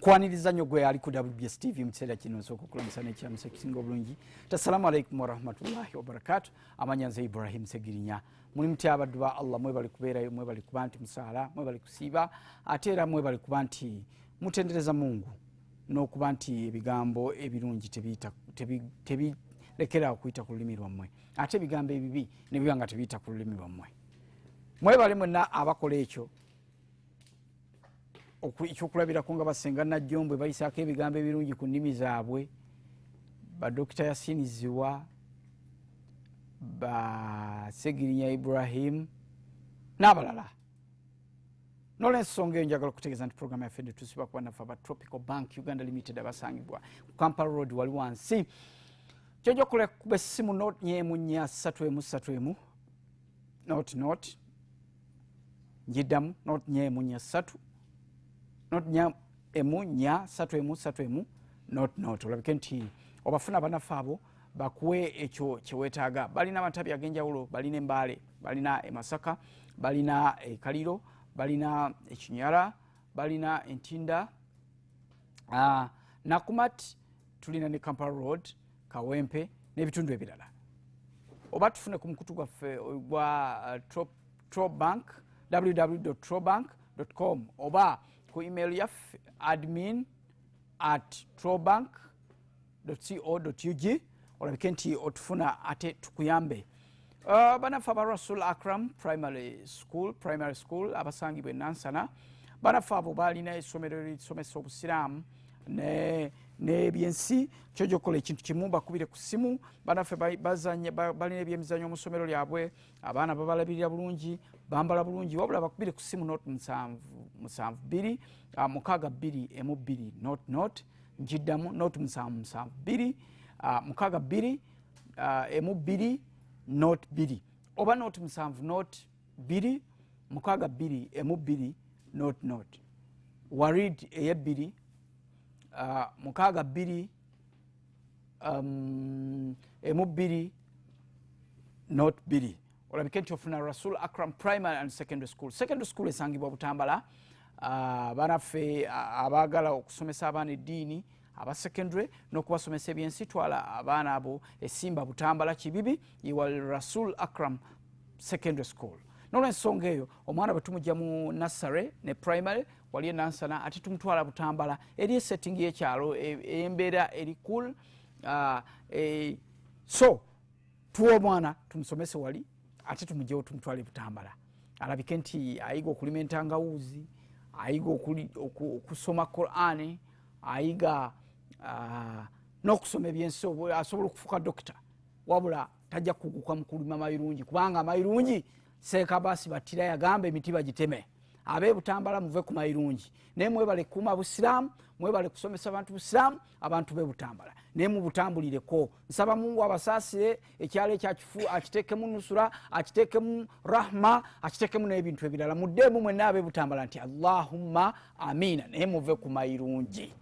mukwaniriza nnyo gwe ali ku WBS TV mu kiseera kino nsooka okulamisa n'ekiramuso ekisinga obulungi. Assalamu alaikum warahmatullahi wabarakatuh. Amanyanza Ibrahim Segirinya. Muli mutya abaddu ba Allah, mwebali kubeerayo, mwebali kuba nti musaala, mwebali kusiiba, ate era mwebali kuba nti mutendereza Mungu n'okuba nti ebigambo ebirungi tebirekera okuyita ku lulimi lwammwe, ate ebigambo ebibi ne biba nga tebiyita ku lulimi lwammwe. Mwebali mwenna abakola ekyo ekyokulabirako nga basenga Najjombwe bayisaako ebigambo ebirungi ku nnimi zaabwe, ba Dr. Yasin Ziwa, ba Segirinya Ibrahim n'abalala. N'olw'ensonga eyo njagala okutegeeza nti programu yaffe netusiba kuba naffe aba Tropical Bank Uganda Limited abasangibwa ku Kampala Road wali wansi. Kyojja okukola kuba essimu note nyemu nnya 331 note njiddamu note nyemu nnya 3 note nyemu nnya 331 note olabike nti obafuna banaffe abo bakuwe ekyo kyeweetaaga. Balina amatabi ag'enjawulo, balina Embaale, balina Masaka, balina Kaliro, balina Ekinyala, balina Entinda, Nakumatt, tulina ne Kampala Road, Kawempe n'ebitundu ebirala. Oba tufune ku mukutu gwaffe gwa Trobank, www.trobank.com, oba ku email yaffe admin@trobank.co.ug, olabike nti otufuna ate tukuyambe. Banaffe aba Rasul Akram Primary School abasangibwa Nansana, banaffe abo balina essomero erisomesa obusiraamu n'ebyensi. Kyojja okukola ekintu kimu bakubire ku ssimu. Banaffe balina ebyemizannyo mu ssomero lyabwe, abaana babalabirira bulungi, bambala bulungi, wabula bakubire ku ssimu note 772 62 note njiddamu note 772 62 note 2 oba note 7 note 2 62 note Warid ey'ebbiri 62 note 2. Olabike nti ofuna Rasul Akram Primary and Secondary School esangibwa Butambala. Banaffe abaagala okusomesa abaana eddiini aba secondary n'okubasomesa ebyensi, twala abaana abo Esimba Butambala Kibibi iwa Rasul Akram Secondary School. N'olw'ensonga eyo omwana bwe tumujja mu nursery ne primary wali Nansana, ate tumutwala Butambala eri setting y'ekyalo embeera eri cool. So tuwa omwana tumusomese wali ate tumugyewo tumutwale Butambala, alabike nti ayiga okulima entangawuuzi, ayiga okusoma Qur'ani, ayiga n'okusoma ebyensi, asobola okufuuka dokita, wabula tajja kuguka mu kulima mayirungi, kubanga mayirungi Seeka Baasi Battira yagamba emiti bagiteme. Ab'e Butambala muve ku mayirungi, naye mwebale kuuma busiraamu, mwebale kusomesa abantu busiraamu, abantu b'e Butambala naye mubutambulireko. Nsaba Mungu abasaasire, ekyalo ekyakifu akiteekemu nusura, akiteekemu rahma, akiteekemu n'ebintu ebirala. Muddeemu mwenna ab'e Butambala nti Allahumma amiina, naye muve ku mayirungi.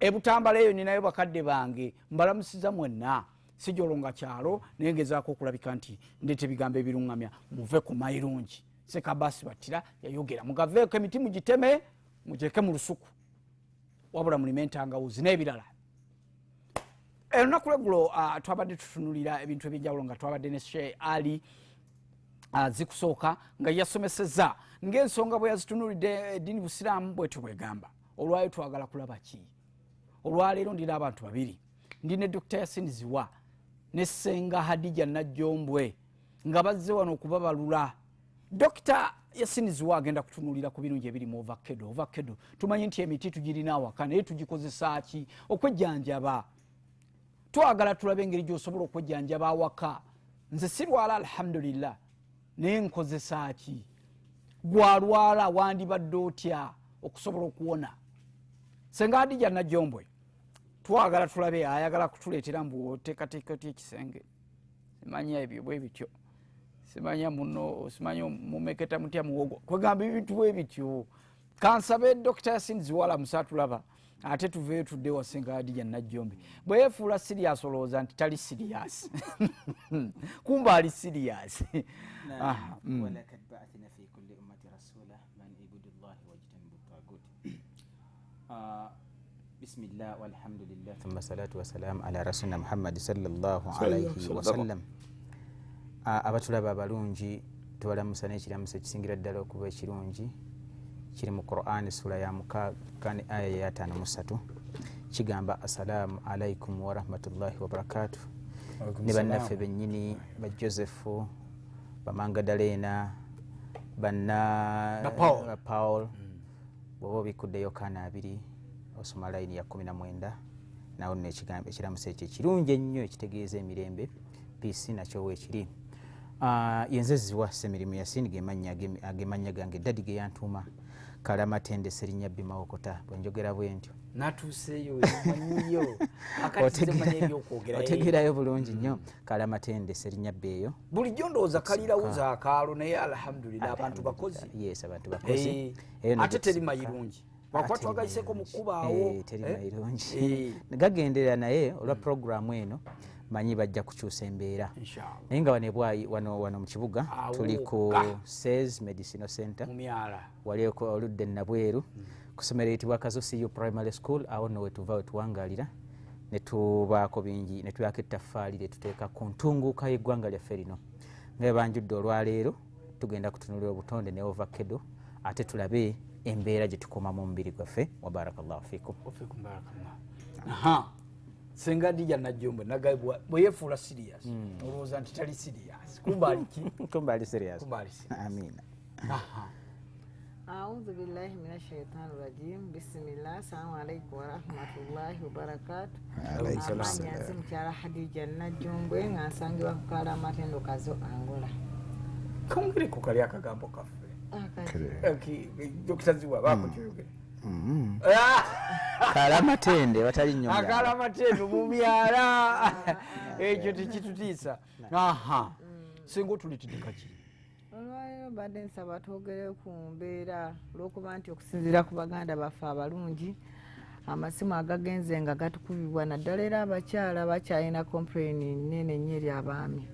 E Butambala eyo ninayo bakadde bange, mbalamusiza mwenna. Sijolonga kyalo naye ngezaako okulabika nti ndeeta ebigambo ebiruŋŋamya, muve ku mayirungi. Seeka Baasi Battira yayogera, mugaveeko emiti mugiteme, mugireke mu lusuku, wabula mulime entangawuuzi n'ebirala. Olunaku lweggulo twabadde tutunulira ebintu ebyenjawulo nga twabadde ne Sheikh Ali Zikusooka nga yasomesezza ng'ensonga bwe yazitunulidde eddiini busiraamu bwetyo bwegamba. Olwayo twagala kulaba ki? Olwaleero ndina abantu babiri, ndine Dr. Yasin Ziwa ne Ssenga Hadija Najjombwe nga bazze wano okubabalula. Dr. Yasin Ziwa agenda kutunulira ku birungi ebiri mu ovakkedo. Tumanyi nti emiti tugirina awaka naye tugikozesa ki? Okwejjanjaba. Twagala tulabe engeri gy'osobola okwejjanjaba awaka. Nze sirwala alhamdulillah naye nkozesa ki? Gwalwala wandibadde otya okusobola okuwona? Ssenga Hadija Najjombwe twagala tulabe ayagala kutuleetera mbu oteekateeka otya ekisenge. Simanya ebyo bwe bityo, simanya muno, simanya mumeketa mutya muwogo, kwegamba ebintu bwe bityo. Kansabe Dr. Yasin Ziwa musatulaba ate tuveeyo tudde wa Ssenga Hadija Najjombwe. Bwe yeefuula sirias olowooza nti tali sirias, kumba ali sirias. ولقد بعثنا في كل أمة رسولا من اعبدوا الله واجتنبوا الطاغوت. Bismillah walhamdulillah thumma salatu wassalam ala rasulina Muhammad sallallahu alayhi wa sallam. Abatulaba abalungi tubalamusa n'ekiramuso ekisingira ddala okuba ekirungi kiri mu Qur'an sura ya 6 aya ya 53 kigamba assalamu alaikum wa rahmatullahi wa barakatuh. Ne bannaffe bennyini ba Josefu ba Mangadalena banna Paul bwoba obikuddeyo kaana 2 osoma layini ya 19 nawo n'ekigambo ekiramuso ekyo ekirungi ennyo ekitegeeza emirembe peace nakyo weekiri. Yenze ziwa Semirimu Yasini gemanya gange dadi ge yantuma Kalamatende Serinya Bimawokota bwenjogera bwentyo natuseyo emanyiyo akati zemanyiyo kwogera otegerayo bulungi nnyo Kalamatende Serinya Beyo bulijjo ndowooza kalirauza akaalo naye alhamdulillah abantu bakozi. Yes, abantu bakozi ate teri mayirungi wakuba twagayiseko mu kkuba awo teri mayirungi gagendera naye olwa programu eno manyi bajja kukyusa embeera naye nga wano mu kibuga tuli ku SES Medicinal Center wali oludde Nabweru ku ssomero eyitibwa Kazo Primary School. Awo nno wetuva wetuwangalira netubaako bingi netubaako ettaffaali lyetuteeka ku ntunguuka y'eggwanga lyaffe lino nga banjudde olwaleero tugenda kutunulira obutonde ne ovakkedo ate tulabe embeera gye tukoma mu mubiri gwaffe. Wa barakallahu fikum. Senga Dija Najjombe nagayibwa bweyefuula serious olowooza nti tali serious kumbali ki kumbali serious. Amina. A'udhu billahi minash shaitani rajim. Bismillah. Assalamu alaikum wa rahmatullahi wa barakatuh. Alaykum assalam. Amanya Mukyala Hadija Najjombe ngasangibwa ku Kalamatendo Kazo Angola. Kongere ku kali akagambo kaffe Dr. Ziwa bako kyogere Kalamatende watali nnyo Kalamatende mu myala ekyo tekitutiisa. Singa tulitidde kaki olwaleero badde nsaba twogere ku mbeera olw'okuba nti okusinziira ku baganda baffe abalungi amasimu agagenze nga gatukubibwa naddala era abakyala bakyalina complaini nene nnyo eri abaami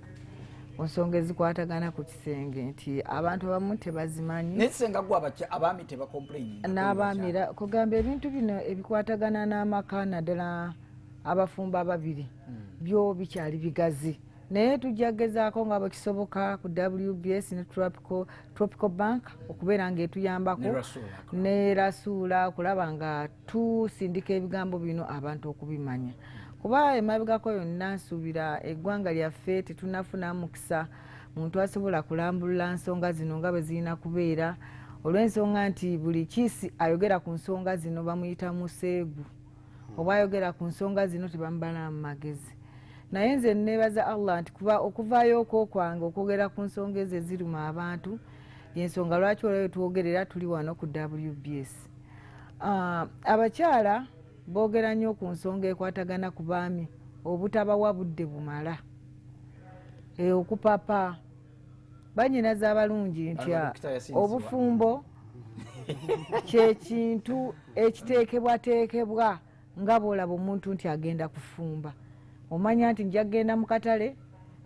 ku nsonga ezikwatagana ku kisenge nti abantu abamu tebazimanyi naye senga gwe abaami tebakomplaini n'abaami era kugamba ebintu bino ebikwatagana n'amaka naddala abafumba ababiri byo bikyali bigazi naye tujja gezaako nga bwe kisoboka ku WBS ne Tropical Bank okubeera ng'etuyambako ne Rasuula okulaba nga tusindika ebigambo bino abantu okubimanya kuba emabegako yonna nsuubira eggwanga lyaffe tetunafuna mukisa muntu asobola kulambulula nsonga zino nga bwe zirina kubeera olw'ensonga nti buli kiisi ayogera ku nsonga zino bamuyita museegu oba ayogera ku nsonga zino tebamubala mu magezi. Naye nze neebaza Allah nti kuba okuvaayo okwokwange okwogera ku nsonga ezo eziruma abantu yensonga lwaki olwayo twogerera tuli wano ku WBS. Abakyala boogera nnyo ku nsonga ekwatagana ku baami obutabawa budde bumala okupapa banyinaza abalungi nti obufumbo kyekintu ekiteekebwateekebwa nga bw'olaba omuntu nti agenda kufumba omanya nti nja kgenda mu katale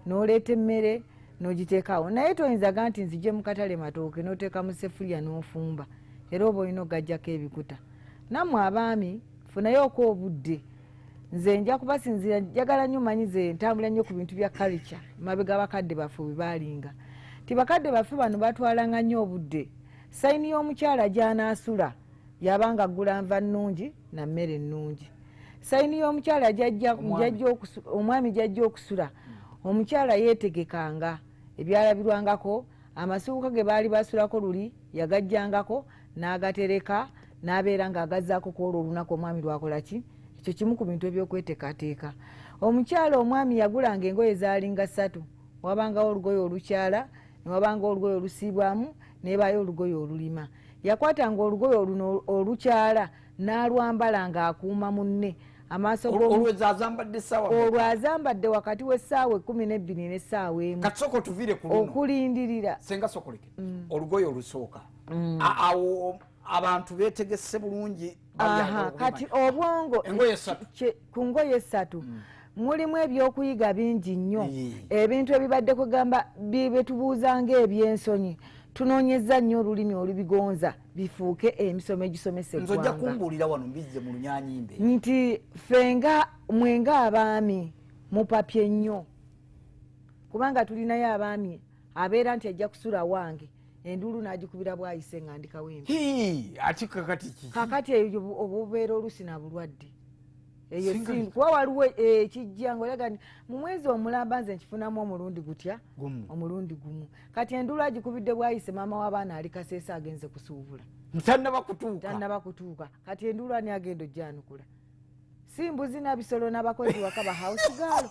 n'oleeta emmere n'ogiteekawo naye toyinzaga nti nzije mu katale matooke n'oteeka mu sefulya n'ofumba era oba olina ogajjako ebikuta. Nammwe abaami funayooko obudde nze nja kubasinzira njagala nnyo manyize ntambula nnyo ku bintu bya culture mabega bakadde baffe bwe baalinga ti bakadde baffe bano batwalanga nnyo obudde sayini y'omukyala gy'anaasula yabanga aggula nva nnungi na mmere ennungi. Sayini y'omukyala omwami gyajja okusula omukyala yeetegekanga ebyalabirwangako amasuuka ge baali basulako luli yagajjangako n'agatereka n'abeera ng'agazzaako kwolwo olunaku omwami lwakola ki ekyo kimu ku bintu ebyokweteekateeka. Omukyala omwami yagulanga engoye zaalinga 3 wabangawo olugoye olukyala ne wabangawo olugoye olusiibwamu nebaayo olugoye olulima. Yakwatanga olugoye oluno olukyala n'alwambala ng'akuuma munne amaaso olwo azambadde wakati w'essaawa 12 n'essaawa 1 okulindirira olugoye olusooka awo abantu beetegese bulungi kati obwongo ku ngoye 3 mulimu ebyokuyiga bingi nnyo ebintu ebibadde kugamba betubuuza ng'ebyensonyi tunoonyeza nnyo olulimi olubigonza bifuuke emisomo egisomesa eggwanga. Nzojja kumbuulira wano mbizze mu Lunyanyimbe nti mwenga abaami mupapye nnyo kubanga tulinayo abaami abeera nti ajja kusula wange endulu n'agikubira bwayise nga ndikawembe. ati kakati eyo obubeera olusi na bulwadde eyo kuba waliwo ekijja ngaolaga nti mu mwezi omulamba nze nkifunamu omulundi gutya omulundi gumu kati endulu agikubidde bwayise maama w'abaana ali Kaseesa agenze kusuubula tannaba kutuuka kati endulu ani agenda ojjanukula si mbuzi nabisolo n'abakozi waka ba house girl.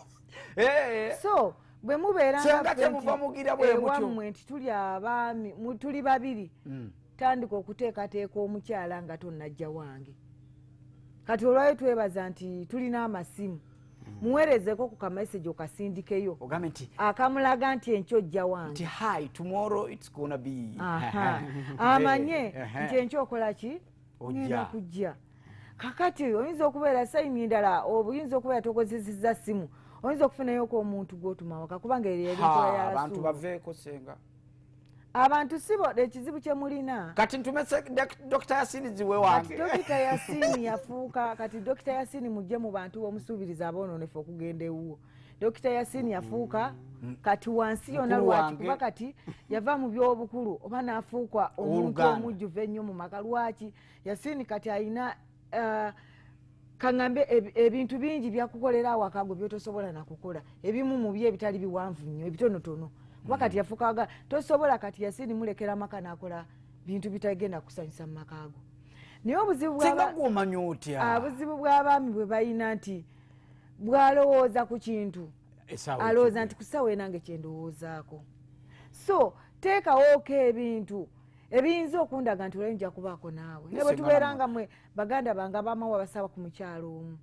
So bwe mubeera ngawammwe nti tuli abaami tuli babiri tandika okuteekateeka omukyala nga tonnajja wange. Kati olwayo twebaza nti tulina amasimu muweerezeko ku kameseji okasindikeyo akamulaga nti enkyo ojja wange amanye nti enkyo okola ki ngenda kujja. Kakati oyinza okubeera sayini endala oyinza okubeera tokozesezza simu oyinza okufunayoko omuntu gw'otuma waka kubanga abantu baveeko senga abantu sibo ekizibu kye mulina kati ntumese Dr. Yasini ziwe wange. Dr. Yasini yafuuka kati Dr. Yasini mujje mu bantu b'omusuubiriza aboononefu okugenda ewuwo. Dr. Yasini yafuuka kati wansi yonna lwaki kuba kati yava mu by'obukulu oba n'afuuka omuntu omujjuvu ennyo mu maka lwaki Yasini kati alina kaŋŋambe ebintu bingi byakukolera awakago byotosobola nakukola ebimu mu bye ebitali biwanvu nnyo ebitonotono kuba kati yafuukaga tosobola kati Yasini mulekera amaka n'akola bintu bitagenda kusanyusa mu makaago. Naye obuzibu bw'abaami bwe balina nti bw'alowooza ku kintu alowooza nti kusawa enange kyendowoozaako. So teekawooko ebintu ebiyinza okundaga nti olwo nja kubaako naawe ne bwe tubeeranga mwe baganda bange abaamawo abasaba ku mukyalo omu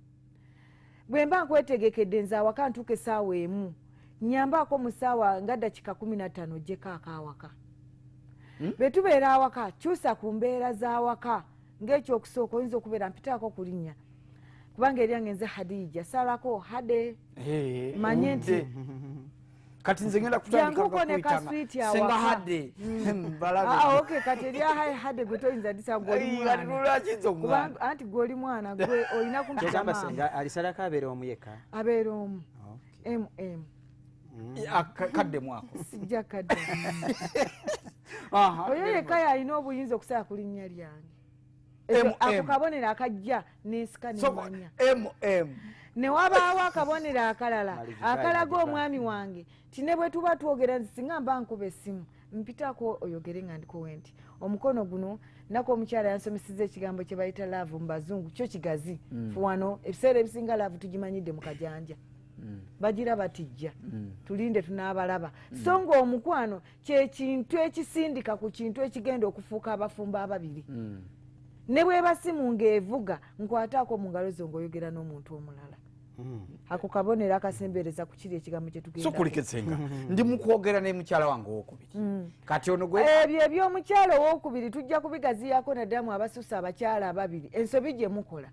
bwe mba nkwetegekedde nze awaka ntuuka essaawa emu nyambaako mu ssaawa nga dakiika 15 ogyeko akaawaka. Bwe tubeera awaka kyusa ku mbeera z'awaka ng'ekyokusooka oyinza okubeera mpitaako ku linnya kubanga eryange nze Hadija salako hade manye nti kati nze ngenda kutandika senga hade okay kati erya hade gwe toyinza disa gw'oli anti gw'oli mwana gwe olina kumugamba alisalako abeera omu yekka abeera omu kadde mwako sijja kadde oyo yekka yalina obuyinza okusala ku linnya lyange ako kabonero akajja n'ensika n'emmanya newabaawo akabonero akalala akalaga omwami wange tine bwe tuba twogera nti singa mba nkuba essimu mpitako oyogere nga ndikowe nti omukono guno nako omukyala yansomeseza ekigambo kye bayita laavu mu bazungu kyo kigazi fuwano ebiseera ebisinga laavu tugimanyidde mu kajanja bagira batijja tulinde tunaabalaba so ng'omukwano kyekintu ekisindika ku kintu ekigenda okufuuka abafumba ababiri ne bweba simu ng'evuga nkwataako mu ngalo zo ng'oyogera n'omuntu omulala ako kabonero akasembereza ku kiri ekigambo kye tugenda sukulikisenga ndi mukwogera ne mukyala wange owokubiri kati ono gwe ebyo eby'omukyala owokubiri tujja kubigaziyako naddala mu abasusa abakyala ababiri ensobi gye mukola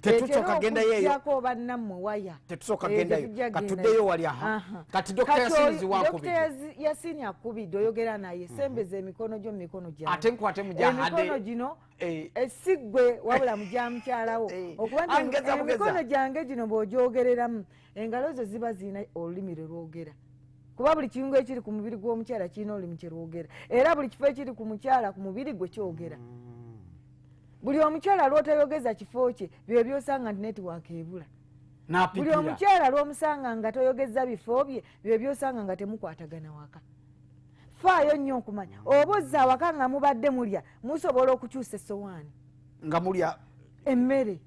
tetusooka genda yeeyo bannammwe waya tetusooka gendayo katuddeyo wali kati Dr. Yasini ziwankubiri Dr. Yasini akubidde oyogera naye sembeza emikono gyo mu mikono gyange ate nkwate mu gyahade emikono gino esiggwe wabula mu gya mukyalawo okuba nti emikono gyange gino bw'ogyogereramu engalo zo ziba zirina olulimi lwe lwogera kuba buli kiungo ekiri ku mubiri gw'omukyala kirina olulimi kye lwogera era buli kifo ekiri ku mukyala ku mubiri gwe kyogera buli omukyala lw'otayogeza kifo kye byo byosanga nti netiwaaka ebula buli omukyala lw'omusanga nga toyogeza bifo bye byo byosanga nga temukwatagana waka faayo nnyo okumanya oba ozza awaka nga mubadde mulya musobola okukyusa essowaani nga mulya emmere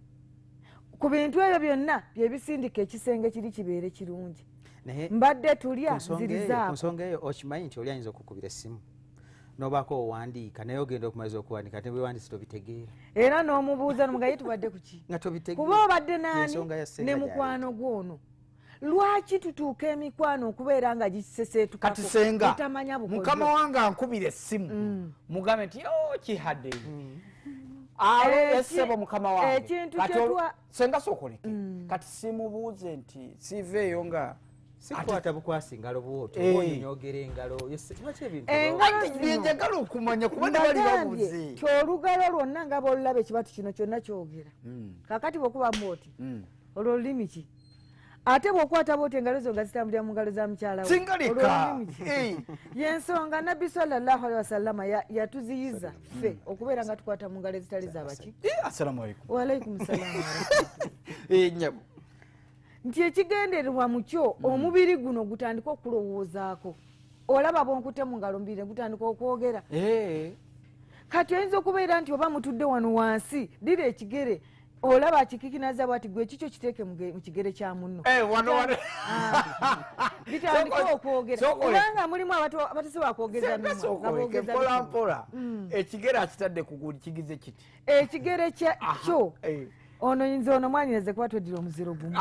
ku bintu ebyo byonna bye bisindika ekisenge kiri kibeere kirungi mbadde tulya nzirizaako ku nsonga eyo okimanyi nti oli ayinza okukubira essimu nobaako owandiika naye ogenda okumaliza okuwandiika ate bwewandisi tobitegeera era n'omubuuza nomugaye tubadde kuki nga tobitegeera kuba obadde naani ne mukwano gwono lwaki tutuuka emikwano okubeera nga giseseetukako kati senga tutamanya bukozi mukama wange ankubira essimu mugambe nti kihadde awo essebo mukama wange ekintu senga sookoleke kati simubuuze nti siiveeyo nga sikwata bukwasi ngalo bwoto onyogera engalo lwaki ebintu njagala okumanya kuba tebali babuze kyolugalo lwonna nga bolulaba ekibatu kino kyonna kyogera kakati bwekubamu oti olwo lulimi ki ate bwokwata bwoti engalo zo nga zitambulira mu ngalo za mukyala yensonga nabbi sallallahu alaihi wasallama yatuziyiza ffe okubeera nga tukwata mu ngalo ezitali zabaki assalamu alaikum waalaikum salamu nyabo nti ekigendererwa mu kyo omubiri guno gutandika okulowoozaako olaba bwonkute mu ngalo mbiri gutandika okwogera kati oyinza okubeera nti oba mutudde wano wansi dira ekigere olaba akikikinaza bwati gwe kikyo kiteeke mu kigere kya munno bitandika okwogera kubanga mulimu abatasobola kwogeza mpolampola ekigere akitadde kuguli kigize kiti ekigere kyo ono yinza ono mwanyiraze kuba tweddira omuziro gumu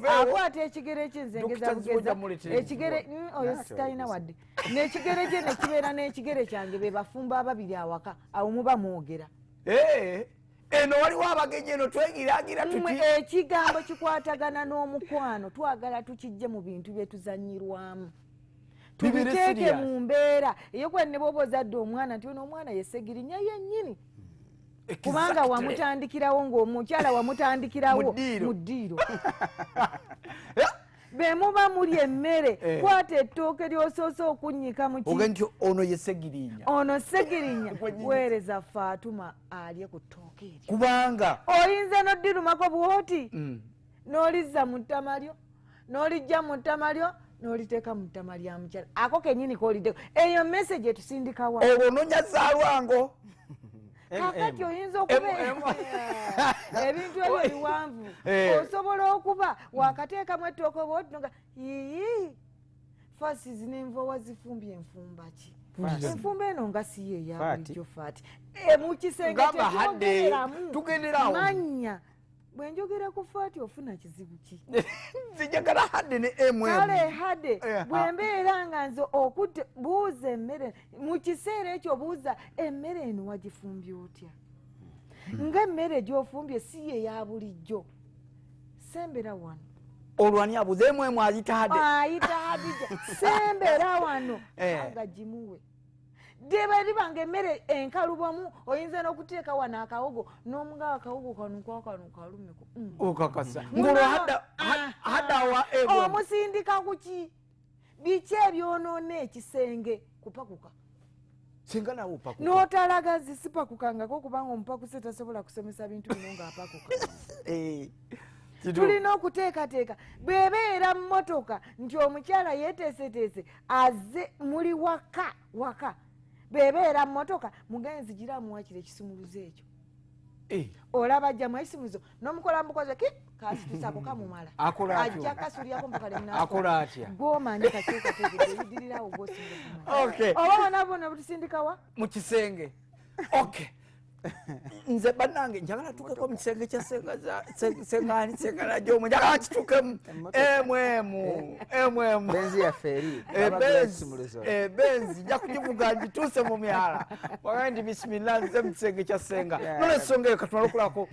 akwata ekigere kyenzengeza bugeza ekigere oyo sitalina wadde n'ekigere kye nekibeera n'ekigere kyange be bafumba ababiri awaka awo muba mwogera eno waliwo abagenyi eno twegiragira tuti ekigambo kikwatagana n'omukwano twagala tukijje mu bintu byetuzanyirwamu tubiteeke mu mbeera eyokwenene bwoba ozadde omwana nti ono omwana yesegirinya yennyini kubanga wamutandikirawo ng'omukyala wamutandikirawo mu ddiiro bemuba muli emmere kwata ettooke lyosoose okunnyika nti ono yesegirinya ono segirinya weereza Faatuma alye ku ttooke eryo kubanga oyinza noddirumako bwoti n'olizza mu ttama lyo n'olijja mu ttama lyo n'oliteeka mu ttama lya mukyala ako kennyini kooliddeko eyo message etusindikawa olwo nonyaza lwango kakati oyinza okubeera ebintu ebyo biwanvu osobola okuba wakateekamu ettooke bwotinoga yiyi fasizi n'enva wazifumbye enfumba ki enfumba eno nga siyo eyabulijjo faati mukisenge tugenderawo manya bwe njogera ku faati ofuna kizibu ki zijagala hadde ne kale hadde bwe mbeera nga nze okutte buuza emmere mu kiseera ekyo buuza emmere eno wagifumbye otya ng'emmere gy'ofumbye si ye ya bulijjo sembera wano olwani abuuza emwemu ayita hadija sembera wano nga gimuwe deba libanga emmere enkalubamu oyinza n'okuteeka wano akawogo n'omugawo akawogo kanukalumeko okakasa ngolwo haddawa omusindika kuki biki ebyonoona ekisenge kupakuka singa nawe opakuka n'otalagazi sipakukangako kubanga omupakuse tasobola kusomesa bintu bino ng'apakuka tulina okuteekateeka bwebeera mmotoka nti omukyala yeeteeseteese aze muli waka bebeera mmotoka mugenzi giramuwakira ekisumuluzo ekyo olaba ajja mwaisumulizo n'omukola mukozi kasitusaako kamumala ajja kasulyako akola atya gwomanyi kakyekategedeyidirirawo gwosinga oba bonabona butusindikawa mu kisenge nze bannange njagala tukeko mu kisenge kya sengani sengana gyomu njagala kitukemu benzi yaffe eri benzi nja kugivuga ngituuse mu myala waga nti bisimillah nze mu kisenge kya senga nolensonga eyo katumala okulako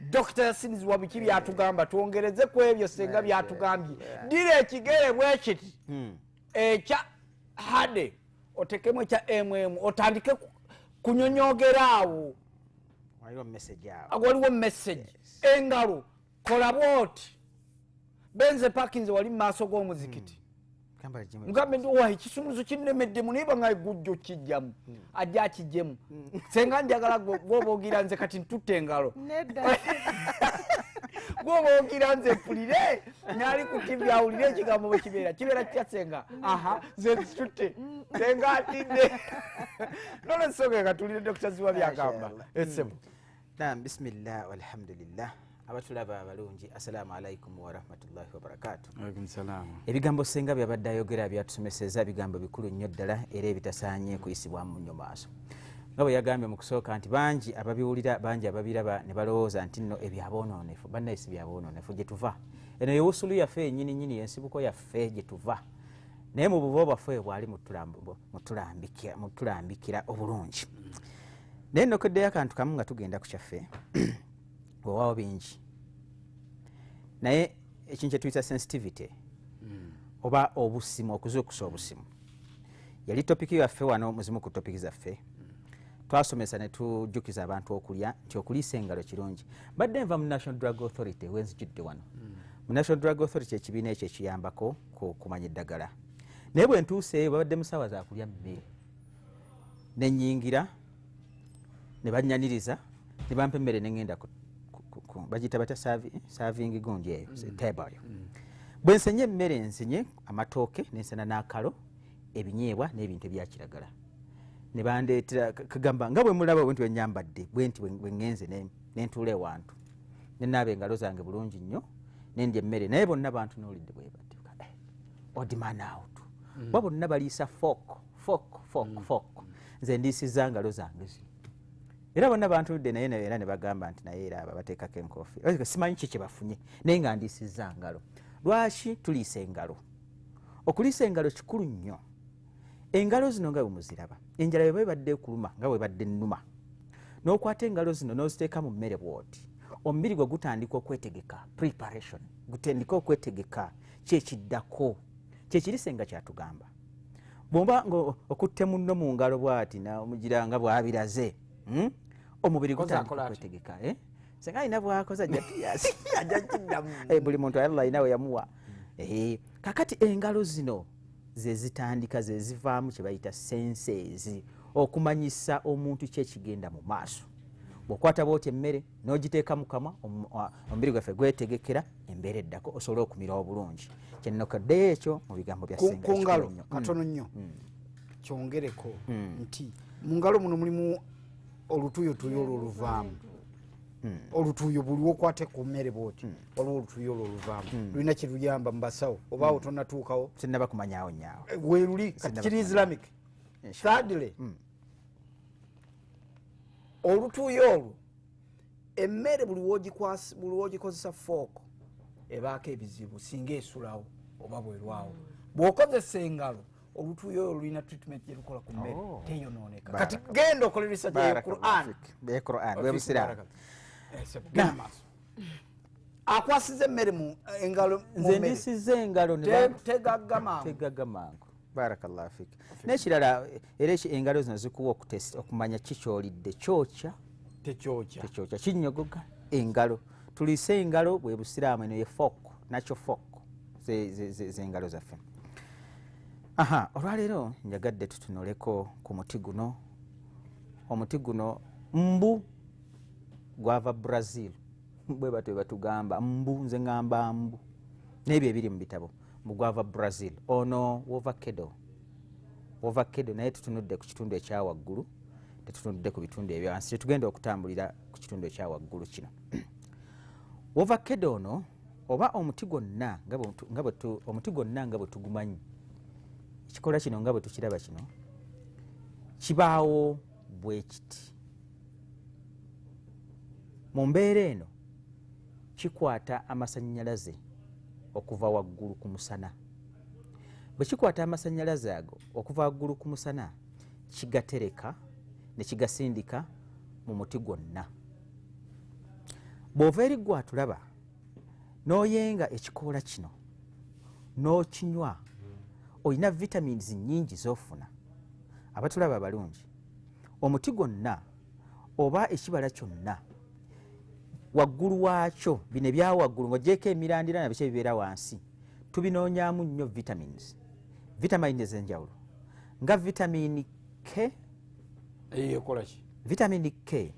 Dr. Yasinizi wabiki byatugamba twongereze ku ebyo senga byatugambye dira ekigere bwe kiti ekya hade otekemu ekya otandike kunyonyogeraawo waliwo message engalo kola bwoti benze parkinze wali mu maaso g'omuzikiti mugambe ndi owahi kisumuluzo kinnemeddemu naye banga gujjo kijjamu ajja akijjemu senga njagala gwoba ogira nze kati ntutte engalo gwoba ogira nze mpulire naali ku TV awulire ekigambo bwe kibeera kitya senga nze ntutte senga atidde nolensonga ekatulire Dr. Ziwa byagamba essebo bismillah walhamdulillah abatulaba abalungi assalamu alaikum warahmatullahi wabarakatuh. Ebigambo senga byabadde ayogera byatusomeseza bigambo bikulu nnyo ddala era ebitasaanye kuyisibwamu nnyo maaso nga bwe yagambye mu kusooka nti bangi ababiwulira bangi ababiraba ne balowooza nti nno ebyabonoonefu bannayisi byabonoonefu gye tuva eno yewusulu yaffe ennyini yensibuko yaffe gye tuva naye mu buvo bwaffe bwali mutulambikira obulungi naye nokeddeyo akantu kamu nga tugenda ku kyaffe wewaawo bingi naye ekintu kyetuyita sensitivity oba obusimu, okuzuukusa obusimu. Yali topiki yaffe wano, muzimu ku topiki zaffe. Twasomesa ne tujjukiza abantu okulya nti okuliisa engalo kirungi. Badde nva mu National Drug Authority wenzijjudde wano. Mu National Drug Authority ekibiina ekyo ekiyambako kumanya eddagala. Naye bwe ntuuseeyo babadde mu ssaawa za kulya mmere. Ne nnyingira, ne bannyaniriza, ne bampa emmere ne ngenda bagiyita batya serving gundi eyo, table eyo. Bwe nsenye emmere nsenye amatooke n'ensena n'akalo, ebinyeebwa n'ebintu ebya kiragala. Ne bandeetera kagamba nga bwe mulaba bwe nti wennyambadde bwe nti bwe ngenze ne ntuula ewantu. Ne naaba engalo zange bulungi nnyo ne ndya emmere naye bonna bantunuulidde bwe bati. Odd man out. Bo bonna baliisa fork. Nze ndiisizza ngalo zange zino. Era bonna bantunudde naye era ne bagamba nti naye era bateekako enkoofi. Simanyi ki kye bafunye naye nga ndiisizza ngalo. Lwaki tuliisa engalo? Okuliisa engalo kikulu nnyo. Engalo zino nga bwe muziraba, enjala bwe badde kuluma nga bwe badde nnuma. N'okwata engalo zino n'oziteeka mu mmere bw'oti, omubiri gwe gutandika okwetegeka, preparation, gutandika okwetegeka kyekiddako. Kyekiriisa nga kyatugamba. Bw'oba okutte munno mu ngalo bw'ati n'omugira nga bw'abiraze, omubiri gutandika okwetegeka. Senga alina bw'akoze ajja kiddamu. Buli muntu Allah alina we yamuwa. Kakati engalo zino ze zitandika ze zivaamu kye bayita senses, okumanyisa omuntu kyekigenda mu maaso. Bw'okwata bw'oti emmere n'ogiteeka mu kamwa, omubiri gwaffe gwetegekera embeera eddako osobole okumira obulungi. Kyennokaddeyo ekyo mu bigambo bya Ssenga. Ku ngalo katono nnyo kyongereko nti mu ngalo muno mulimu olutuuyotuuyo olwo oluvaamu. Olutuuyo buli wokwate ku mmere bw'oti waliwo olutuuyo olwo oluvaamu. Lulina kye luyamba mu basawo oba awo tonnatuukawo. Sinnaba kumanyaawo nyaawo. Weeruli kati kiri Islamic. Thirdly, olutuuyo olwo emmere buli woogikozesa fooko ebaako ebizibu singa esulawo oba bwerwawo. Bw'okozesa engalo olutuuyo olwo lulina treatment gye lukola ku mmere teyonooneka. Kati genda okola research ya Quran. Bwebusiraamu. Akwasiza emmere mu engalo nze ndisiza engalo tegagga mangu. Barakallahu fik. N'ekirala era engalo zino zikuwa okumanya kikyolidde kyokya tekyokya kinyogoga engalo. Tuliise engalo bwe busiraamu eno ye foko nakyo foko z'engalo zaffe. Olwaleero njagadde tutunuleko ku muti guno. Omuti guno mbu gwava Brazil. Bwe batwe batugamba mbu, nze ngamba mbu n'ebyo ebiri mu bitabo. Gwava Brazil. Ono Wovakedo naye tutunudde ku kitundu ekya waggulu, tetutunudde ku bitundu ebyansi. Tugenda okutambulira ku kitundu ekya waggulu kino. Wovakedo ono oba omuti gwonna nga bwe tugumanyi, ekikola kino nga bwe tukiraba kino kibaawo bwe kiti. Mu mbeera eno kikwata amasannyalaze okuva waggulu ku musana. Bwe kikwata amasannyalaze ago okuva waggulu ku musana kigatereka ne kigasindika mu muti gwonna. Bw'ova eri gwatulaba n'oyenga ekikoola kino n'okinywa, olina vitamins nnyingi z'ofuna. Abatulaba abalungi, omuti gwonna oba ekibala kyonna waggulu waakyo, bino ebya waggulu ng'oggyeko emirandira nabyo bibeera wansi, tubinoonyaamu nnyo vitamins. Vitamini ez'enjawulo nga vitamini K, vitamini K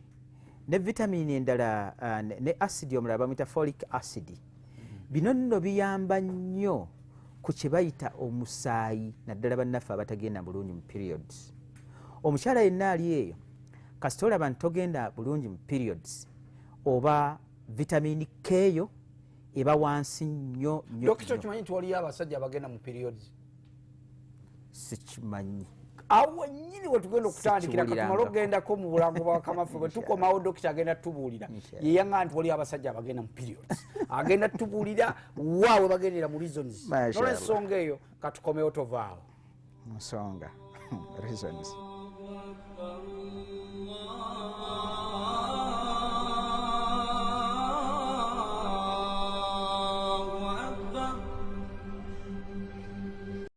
ne vitamini endala ne acid omulala bamuyita folic acid. Bino nno biyamba nnyo ku kye bayita omusaayi, naddala bannaffe abatagenda bulungi mu periods. Omukyala yenna ali eyo kasita olaba nti togenda bulungi mu periods, oba vitamini K yo eba wansi nnyo. Dokita, okimanyi nti waliyo abasajja abagenda mu periods? Sikimanyi. Awo nyini wetugenda okutandikira katumala ogendako mu bulango bwa Kamafu bwe tukomawo dokita agenda tubuulira yeyanga nti waliyo abasajja abagenda mu periods. Agenda tubuulira waawe bagendera mu reasons. N'olwensonga eyo katukomewo tovaawo. Nsonga reasons.